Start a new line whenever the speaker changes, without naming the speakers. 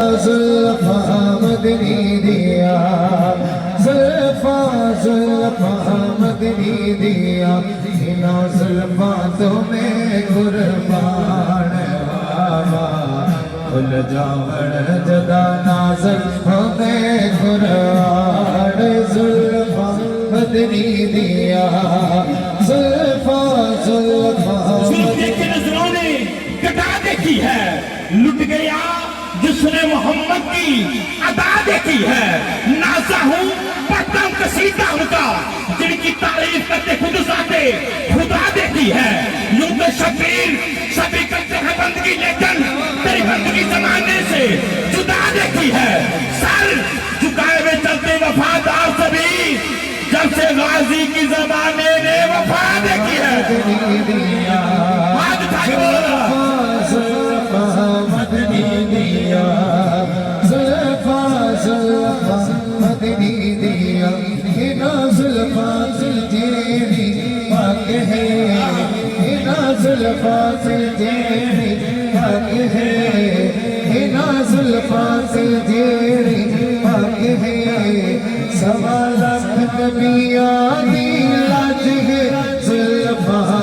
زلفا مدنی دیا زلفا مدنی دیا انہا زلفا تمہیں قربان بابا کھل جاوڑ جدا نازل ہمیں قرآن زلفا مدنی دیا زلفا
زلفے کے نظروں نے کٹا دیکھی ہے لٹ گیا جس نے محمد کی ادا دیکھی ہے نازا ہوں پتم کسیدہ ان کا جن کی تعریف کرتے خود ذاتے خدا دیکھی ہے یوں تو شبیر سبھی کرتے ہیں بندگی لیکن تیری بندگی زمانے سے جدا دیکھی ہے سر جھکائے ہوئے چلتے وفادار سبھی جب سے غازی کی زمانے نے وفا دیکھی ہے آج اٹھا کے بولا
مدنی دیا زلفا مدنی دیا ہنا زلفا تیری پاک ہے ہنا زلفا تیری پاک ہے ہنا زلفا تیری پاک ہے سوا لاکھ نبیان دی لاج ہے زلفا